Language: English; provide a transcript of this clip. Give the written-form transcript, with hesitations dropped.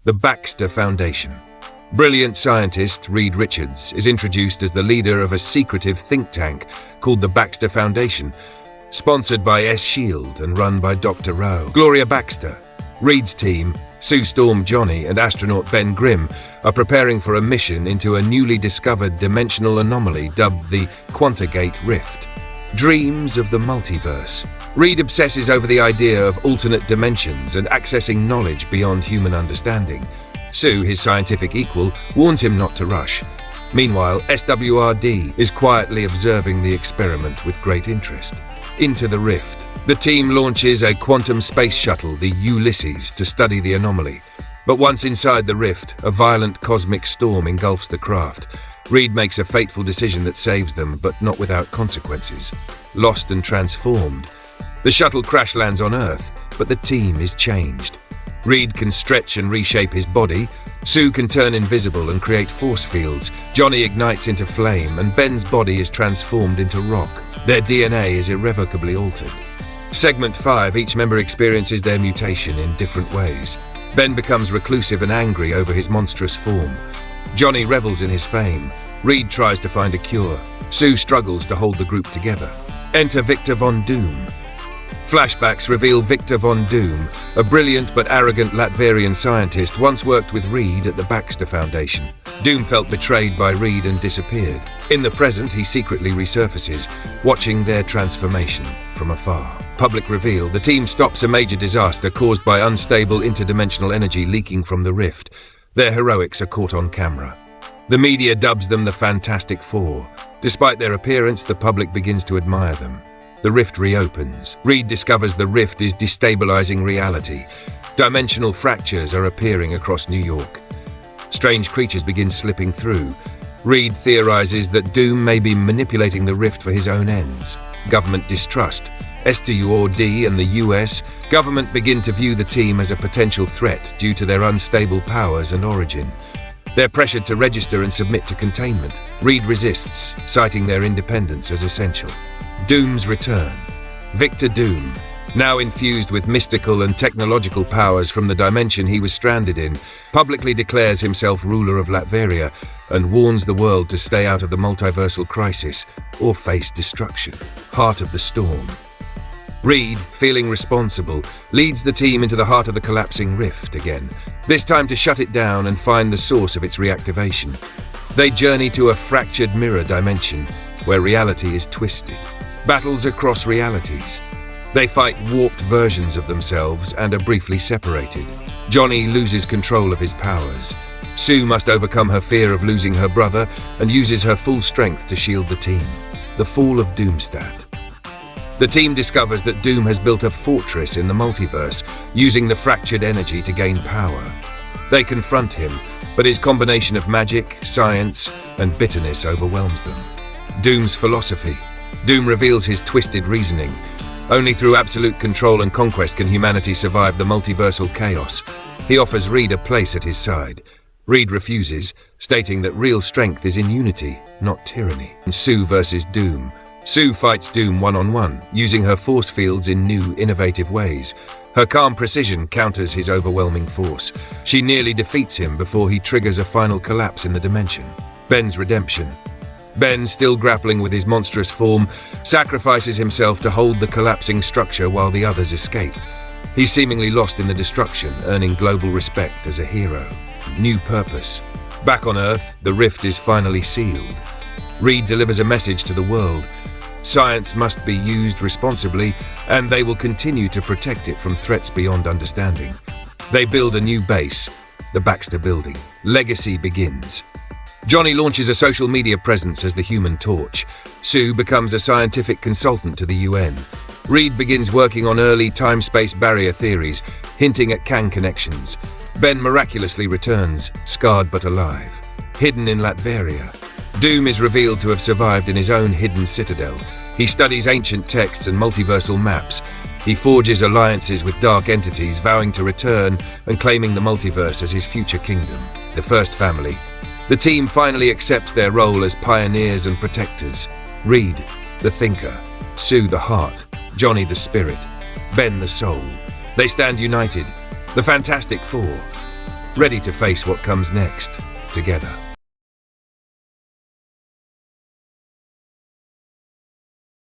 The Baxter Foundation. Brilliant scientist Reed Richards is introduced as the leader of a secretive think tank called the Baxter Foundation, sponsored by S.H.I.E.L.D. and run by Dr. Rowe. Gloria Baxter, Reed's team, Sue Storm Johnny and astronaut Ben Grimm are preparing for a mission into a newly discovered dimensional anomaly dubbed the Quantagate Rift. Dreams of the multiverse. Reed obsesses over the idea of alternate dimensions and accessing knowledge beyond human understanding. Sue, his scientific equal, warns him not to rush. Meanwhile, SWRD is quietly observing the experiment with great interest. Into the Rift. The team launches a quantum space shuttle, the Ulysses, to study the anomaly. But once inside the rift, a violent cosmic storm engulfs the craft. Reed makes a fateful decision that saves them, but not without consequences. Lost and transformed. The shuttle crash lands on Earth, but the team is changed. Reed can stretch and reshape his body. Sue can turn invisible and create force fields. Johnny ignites into flame, and Ben's body is transformed into rock. Their DNA is irrevocably altered. Segment 5, each member experiences their mutation in different ways. Ben becomes reclusive and angry over his monstrous form. Johnny revels in his fame. Reed tries to find a cure. Sue struggles to hold the group together. Enter Victor Von Doom. Flashbacks reveal Victor Von Doom, a brilliant but arrogant Latvian scientist, once worked with Reed at the Baxter Foundation. Doom felt betrayed by Reed and disappeared. In the present, he secretly resurfaces, watching their transformation from afar. Public reveal: the team stops a major disaster caused by unstable interdimensional energy leaking from the rift. Their heroics are caught on camera. The media dubs them the Fantastic Four. Despite their appearance, the public begins to admire them. The rift reopens. Reed discovers the rift is destabilizing reality. Dimensional fractures are appearing across New York. Strange creatures begin slipping through. Reed theorizes that Doom may be manipulating the rift for his own ends. Government distrust. SWRD and the US government begin to view the team as a potential threat due to their unstable powers and origin. They're pressured to register and submit to containment. Reed resists, citing their independence as essential. Doom's return. Victor Doom, now infused with mystical and technological powers from the dimension he was stranded in, publicly declares himself ruler of Latveria and warns the world to stay out of the multiversal crisis or face destruction. Heart of the storm. Reed, feeling responsible, leads the team into the heart of the collapsing rift again, this time to shut it down and find the source of its reactivation. They journey to a fractured mirror dimension where reality is twisted. Battles across realities. They fight warped versions of themselves and are briefly separated. Johnny loses control of his powers. Sue must overcome her fear of losing her brother and uses her full strength to shield the team. The fall of Doomstat. The team discovers that Doom has built a fortress in the multiverse, using the fractured energy to gain power. They confront him, but his combination of magic, science, and bitterness overwhelms them. Doom's philosophy. Doom reveals his twisted reasoning. Only through absolute control and conquest can humanity survive the multiversal chaos. He offers Reed a place at his side. Reed refuses, stating that real strength is in unity, not tyranny. Sue versus Doom. Sue fights Doom one-on-one, using her force fields in new, innovative ways. Her calm precision counters his overwhelming force. She nearly defeats him before he triggers a final collapse in the dimension. Ben's redemption. Ben, still grappling with his monstrous form, sacrifices himself to hold the collapsing structure while the others escape. He's seemingly lost in the destruction, earning global respect as a hero. New purpose. Back on Earth, the rift is finally sealed. Reed delivers a message to the world. Science must be used responsibly, and they will continue to protect it from threats beyond understanding. They build a new base, the Baxter Building. Legacy begins. Johnny launches a social media presence as the Human Torch. Sue becomes a scientific consultant to the UN. Reed begins working on early time-space barrier theories, hinting at Kang connections. Ben miraculously returns, scarred but alive. Hidden in Latveria. Doom is revealed to have survived in his own hidden citadel. He studies ancient texts and multiversal maps. He forges alliances with dark entities, vowing to return and claiming the multiverse as his future kingdom. The First Family. The team finally accepts their role as pioneers and protectors. Reed, the thinker. Sue, the heart. Johnny, the spirit. Ben, the soul. They stand united. The Fantastic Four. ready to face what comes next, together.